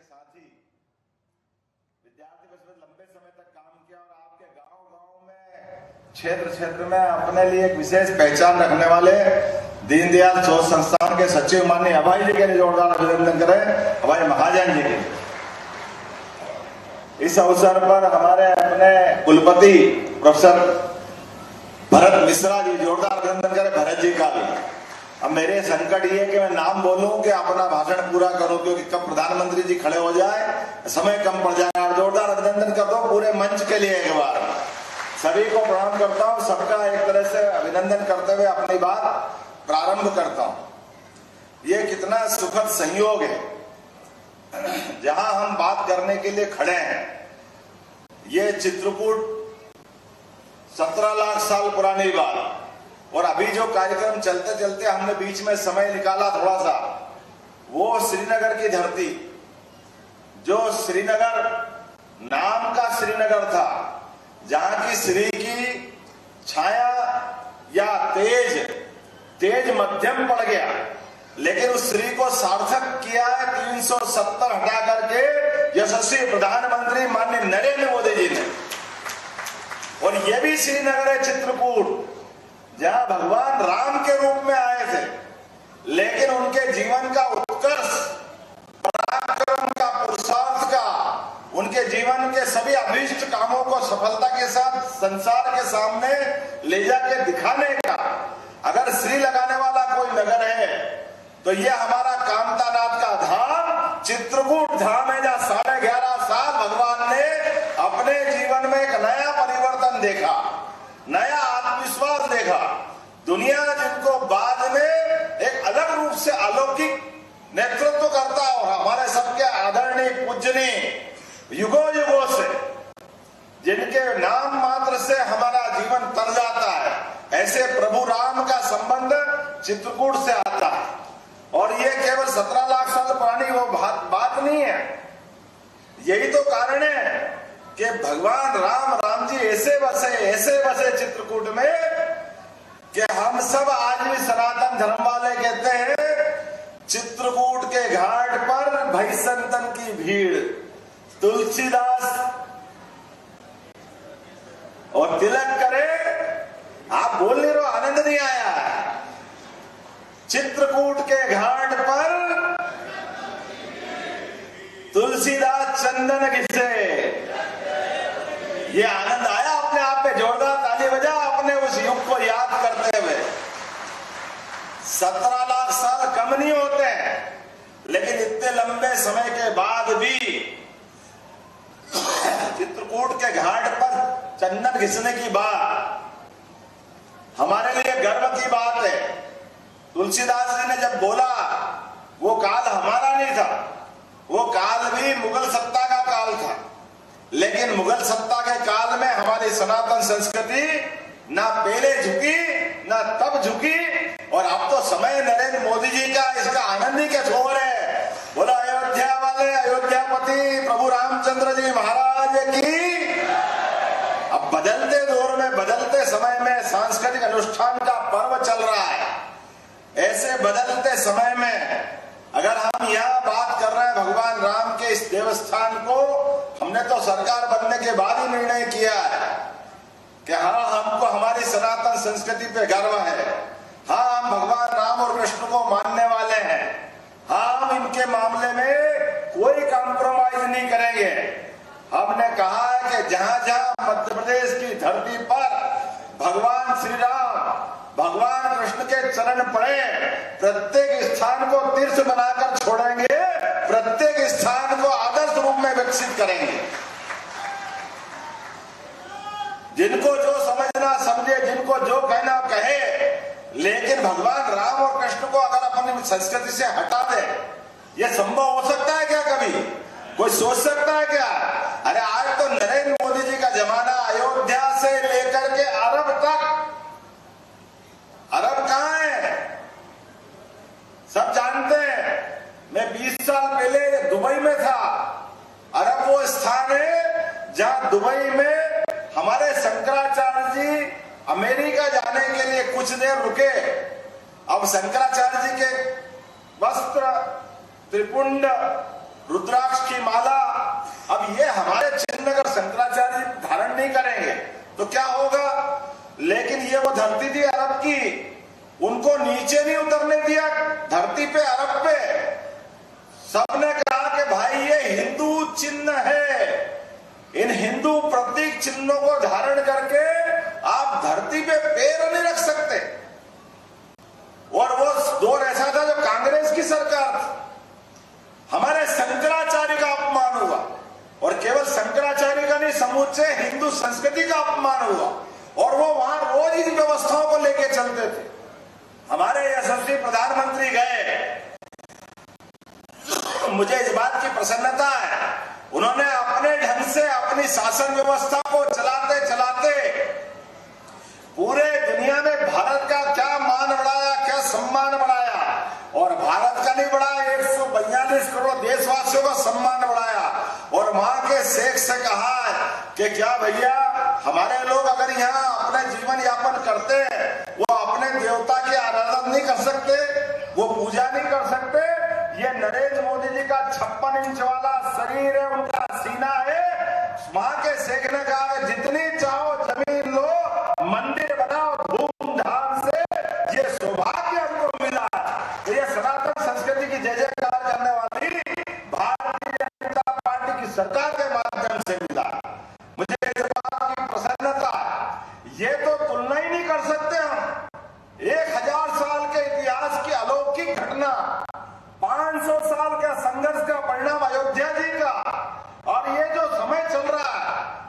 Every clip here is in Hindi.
साथी विद्यार्थी परिषद लंबे समय तक काम किया और आपके गांव-गांव में क्षेत्र में अपने लिए एक विशेष पहचान रखने वाले दीनदयाल शोध संस्थान के सचिव माननीय अभय जी के लिए जोरदार अभिनंदन करें। अभय महाजन जी के इस अवसर पर हमारे अपने कुलपति प्रोफेसर भरत मिश्रा जी, जोरदार अभिनंदन करें भरत जी का भी। अब मेरे संकट ये कि मैं नाम बोलूं कि अपना भाषण पूरा करूं, क्योंकि कब प्रधानमंत्री जी खड़े हो जाए समय कम पड़ जाए। और जोरदार अभिनंदन कर दो पूरे मंच के लिए एक बार। सभी को प्रणाम करता हूं, सबका एक तरह से अभिनंदन करते हुए अपनी बात प्रारंभ करता हूं। ये कितना सुखद संयोग है, जहां हम बात करने के लिए खड़े हैं। ये चित्रकूट 17 लाख साल पुरानी बात, और अभी जो कार्यक्रम चलते चलते हमने बीच में समय निकाला थोड़ा सा, वो श्रीनगर की धरती, जो श्रीनगर नाम का श्रीनगर था, जहां की श्री की छाया या तेज मध्यम पड़ गया, लेकिन उस श्री को सार्थक किया है 370 हटा करके यशस्वी प्रधानमंत्री माननीय नरेंद्र मोदी जी ने। और यह भी श्रीनगर है चित्रकूट, जहां भगवान राम के रूप में आए थे, लेकिन उनके जीवन का उत्कर्ष, पराक्रम का, पुरुषार्थ का, उनके जीवन के सभी अभीष्ट कामों को सफलता के साथ संसार के सामने ले जाके दिखाने का अगर श्री लगाने वाला कोई नगर है तो ये हमारा कामतानाथ का धाम चित्रकूट धाम है, जहां 11.5 साल भगवान ने अपने जीवन में एक नया परिवर्तन देखा, नया आत्मविश्वास देखा। दुनिया जिनको बाद में एक अलग रूप से अलौकिक नेतृत्व करता है, और हमारे सबके आदरणीय पूजनीय युगों से जिनके नाम मात्र से हमारा जीवन तर जाता है, ऐसे प्रभु राम का संबंध चित्रकूट से आता है। और ये केवल 17 लाख साल पुरानी वो बात नहीं है। यही तो कारण है कि भगवान राम जी ऐसे बसे चित्रकूट में कि हम सब आज भी सनातन धर्म वाले कहते हैं, चित्रकूट के घाट पर भई संतन की भीड़, तुलसीदास और तिलक करे। आप बोल नहीं रहे, आनंद नहीं आया। चित्रकूट के घाट पर तुलसीदास चंदन घिसे, ये आनंद आया अपने आप में। जोरदार ताली बजा अपने उस युग को याद करते हुए। 17 लाख साल कम नहीं होते हैं, लेकिन इतने लंबे समय के बाद भी चित्रकूट के घाट पर चंदन घिसने की बात हमारे लिए गर्व की बात है। तुलसीदास जी ने जब बोला, वो काल हमारा नहीं था, वो काल भी मुगल सत्ता का काल था, लेकिन मुगल सत्ता के काल में हमारी सनातन संस्कृति ना पहले झुकी ना तब झुकी। और अब तो समय नरेंद्र मोदी जी का, इसका आनंद ही क्या छोड़ है। बोला अयोध्या वाले अयोध्यापति प्रभु रामचंद्र जी महाराज की। अब बदलते दौर में, बदलते समय में सांस्कृतिक अनुष्ठान का पर्व चल रहा है। ऐसे बदलते समय में अगर हम यहाँ बात कर रहे हैं भगवान राम के इस देवस्थान को, हमने तो सरकार बनने के बाद ही निर्णय किया है कि हाँ, हमको हमारी सनातन संस्कृति पे गर्व है। हाँ, हम भगवान राम और कृष्ण को मानने वाले हैं। हाँ, हम इनके मामले में कोई कॉम्प्रोमाइज नहीं करेंगे। हमने कहा है कि जहां जहां मध्य प्रदेश की धरती पर भगवान श्री राम, भगवान कृष्ण के चरण पड़े, प्रत्येक स्थान को तीर्थ बनाकर छोड़ेंगे, प्रत्येक स्थान को आदर्श रूप में विकसित करेंगे। जिनको जो समझना समझे, जिनको जो कहना कहे, लेकिन भगवान राम और कृष्ण को अगर अपनी संस्कृति से हटा दे, यह संभव हो सकता है क्या? कभी कोई सोच सकता है क्या? अरे आज तो नरेंद्र मोदी जी का जमाना, अयोध्या से लेकर के अरब तक। अरब कहां है सब जानते हैं। मैं 20 साल पहले दुबई में था। अरब वो स्थान है जहां दुबई में हमारे शंकराचार्य जी अमेरिका जाने के लिए कुछ देर रुके। अब शंकराचार्य जी के वस्त्र, त्रिपुंड रुद्राक्ष की माला, अब ये हमारे चिन्ह अगर शंकराचार्य धारण नहीं करेंगे तो क्या होगा? लेकिन ये वो धरती थी अरब की, उनको नीचे नहीं उतरने दिया धरती पे, अरब पे। सबने कहा कि भाई ये हिंदू चिन्ह है, इन हिंदू प्रतीक चिन्हों को धारण करके आप धरती पे पैर नहीं रख सकते। और वो दौर ऐसा था जब कांग्रेस की सरकार थी, हमारे शंकराचार्य का अपमान हुआ, और केवल शंकराचार्य का नहीं, समूचे हिंदू संस्कृति का अपमान हुआ, और वो वहां रोज इन व्यवस्थाओं को लेके चलते थे। हमारे यशस्वी प्रधानमंत्री गए, मुझे इस बात की प्रसन्नता है, उन्होंने अपने ढंग से अपनी शासन व्यवस्था को चलाते चलाते पूरे दुनिया में भारत का क्या मान बढ़ाया, क्या सम्मान बढ़ाया। और भारत का नहीं बढ़ाया, 142 करोड़ देशवासियों का सम्मान बढ़ाया। और वहां के शेख से कहा कि क्या भैया, हमारे लोग अगर यहाँ अपने जीवन यापन करते हैं, वो अपने देवता की आराधना नहीं कर सकते, वो पूजा नहीं कर सकते। ये नरेंद्र मोदी जी का 56 इंच वाला शरीर है, उनका सीना है। वहां के शेख ने कहा जितनी चाहो जमीन लो, मंदिर बनाओ धूमधाम से, ये सौभाग्य हमको मिला। तो ये सनातन संस्कृति की जय जयकार करने वाली भारतीय जनता पार्टी की सरकार के माध्यम से मिला। मुझे इस बात की प्रसन्नता, ये तो तुलना ही नहीं कर सकते हम। 1000 साल के इतिहास की अलौकिक घटना, 500 साल का संघर्ष का परिणाम अयोध्या जी का। और ये जो समय चल रहा है,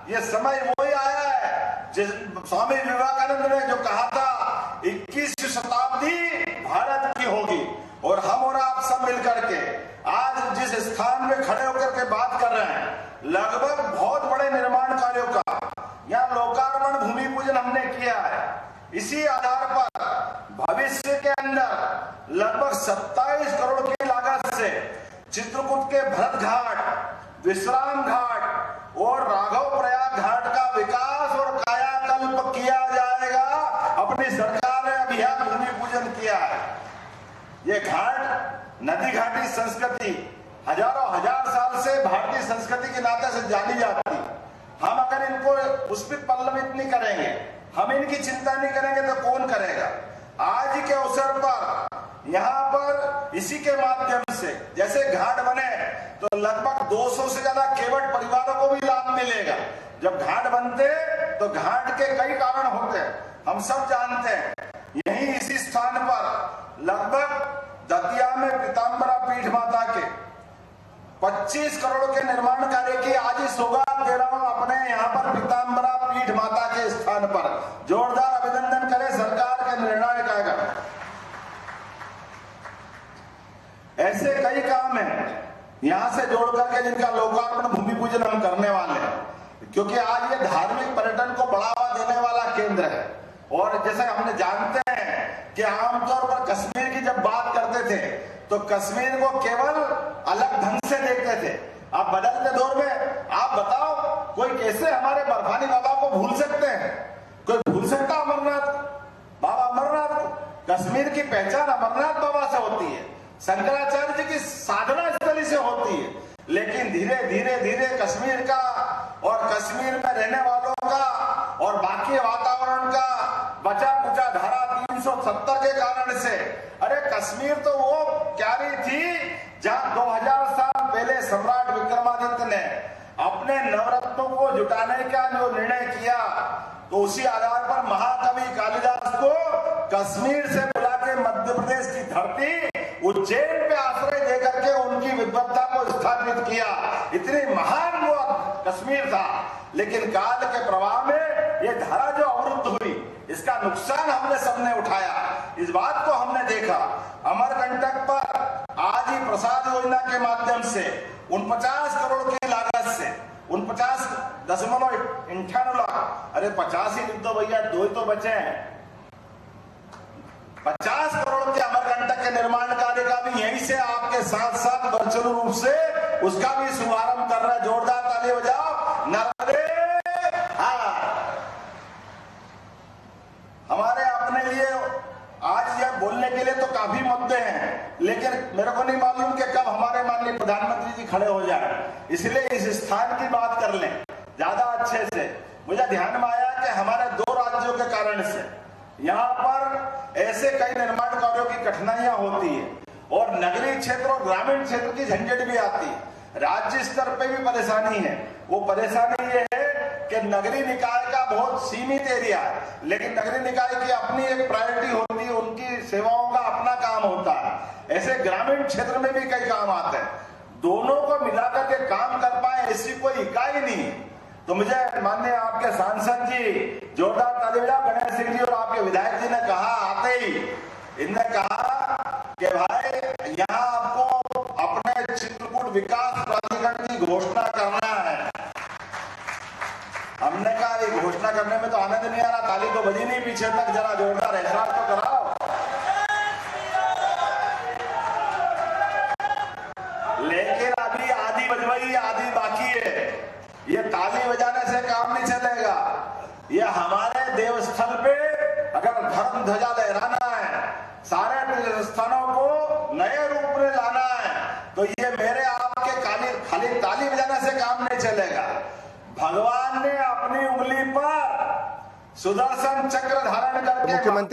ये समय वही आया है जिस स्वामी विवेकानंद ने जो कहा था 21वीं शताब्दी भारत की होगी। और हम और आप सब मिलकर के आज जिस स्थान में खड़े होकर के बात कर रहे हैं, लगभग बहुत बड़े निर्माण कार्यों का यहाँ लोकार्पण भूमि पूजन हमने किया है। इसी आधार पर भविष्य के अंदर लगभग 27 करोड़ की लागत से चित्रकूट के भरत घाट, विश्राम घाट और राघव प्रयाग घाट का विकास और कायाकल्प किया जाएगा। अपनी सरकार ने अभियान भूमि पूजन किया है। ये घाट नदी घाटी संस्कृति हजारों हजार साल से भारतीय संस्कृति के नाते से जानी जाती। हम अगर इनको पुष्पित पल्लवित नहीं करेंगे, हम इनकी चिंता नहीं करेंगे तो कौन करेगा? आज के अवसर पर यहाँ पर इसी के माध्यम से जैसे घाट बने तो लगभग 200 से ज्यादा केवट परिवारों को भी लाभ मिलेगा। जब घाट बनते तो घाट के कई कारण होते हैं, हम सब जानते हैं। यही इसी स्थान पर लगभग दतिया में पीताम्बरा पीठ माता के 25 करोड़ के निर्माण कार्य की आज ही सौगात दे रहा हूं अपने यहाँ पर पीताम्बरा पीठ माता के स्थान पर। जोरदार अभिनंदन करें सरकार के निर्णय का। ऐसे कई काम हैं यहां से जोड़ करके जिनका लोकार्पण भूमि पूजन हम करने वाले हैं, क्योंकि आज ये धार्मिक पर्यटन को बढ़ावा देने वाला केंद्र है। और जैसे हमने जानते हैं कि आमतौर पर कश्मीर की जब बात करते थे तो कश्मीर को केवल अलग ढंग से देखते थे। अब बदलते दौर में आप बताओ, कोई कैसे हमारे बर्फानी बाबा को भूल सकते हैं? कोई भूल सकता अमरनाथ, बाबा अमरनाथ को? कश्मीर की पहचान अमरनाथ बाबा से होती है, शंकराचार्य जी की साधना स्थली से होती है। लेकिन धीरे धीरे धीरे कश्मीर का और कश्मीर में रहने वालों का और बाकी वातावरण का बचा कुचा धारा 370 के कारण से, अरे कश्मीर तो वो क्यारी थी जहां 2000 साल पहले सम्राट विक्रमादित्य ने अपने नवरत्नों को जुटाने का जो निर्णय किया, तो उसी आधार पर महाकवि कालिदास को कश्मीर से बुला के मध्य प्रदेश की धरती उज्जैन पे आश्रय देकर के उनकी विद्वत्ता को स्थापित किया। इतनी महान वो कश्मीर था। लेकिन काल के प्रवाह में ये धारा जो अवरुद्ध हुई, इसका नुकसान हमने सबने उठाया। इस बात को हमने देखा। अमरकंटक पर आज ही प्रसाद योजना के माध्यम से 49 करोड़ की लागत से 49.58 लाख, अरे 50 ही लिख दो भैया, 2 ही तो बचे हैं। 50 करोड़ के अमरकंटक के निर्माण कार्य का भी यहीं से आपके साथ साथ वर्चुअल रूप से उसका भी शुभारंभ कर रहा है। जोरदार ताली बजाओ। नर्मदे हमारे अपने लिए आज यह बोलने के लिए तो काफी मुद्दे हैं, लेकिन मेरे को नहीं मालूम कि कब हमारे माननीय प्रधानमंत्री जी खड़े हो जाए, इसलिए इस स्थान की बात कर लें ज्यादा अच्छे से। मुझे ध्यान में आया कि हमारे 2 राज्यों के कारण से यहाँ पर ऐसे कई निर्माण कार्यों की कठिनाइयां होती है और नगरीय क्षेत्र और ग्रामीण क्षेत्र की झंझट भी आती है, राज्य स्तर पे भी परेशानी है। वो परेशानी ये है कि नगरीय निकाय का बहुत सीमित एरिया है, लेकिन नगरीय निकाय की अपनी एक प्रायोरिटी होती है, उनकी सेवाओं का अपना काम होता है। ऐसे ग्रामीण क्षेत्र में भी कई काम आते हैं, दोनों को मिलाकर के काम कर पाए ऐसी कोई इकाई नहीं। तो मुझे माननीय आपके सांसद जी जोरदार ताली बजाओ, गणेश सिंह जी और आपके विधायक जी ने कहा आते ही, इनने कहा कि भाई यहाँ आपको अपने चित्रकूट विकास प्राधिकरण की घोषणा करना है। हमने कहा ये घोषणा करने में तो आनंद नहीं आ रहा, ताली तो बजी नहीं पीछे तक, जरा जोरदार एहसास तो कराओ। लेकिन अभी आधी बजवाई, आधी बाकी है। ये ताली बजाने से काम नहीं चलेगा। ये हमारे देवस्थल पे अगर धर्म ध्वजा लहराना है, सारे तीर्थस्थानों को नए रूप में लाना है, तो ये मेरे आपके खाली ताली बजाने से काम नहीं चलेगा। भगवान ने अपनी उंगली पर सुदर्शन चक्र धारण करके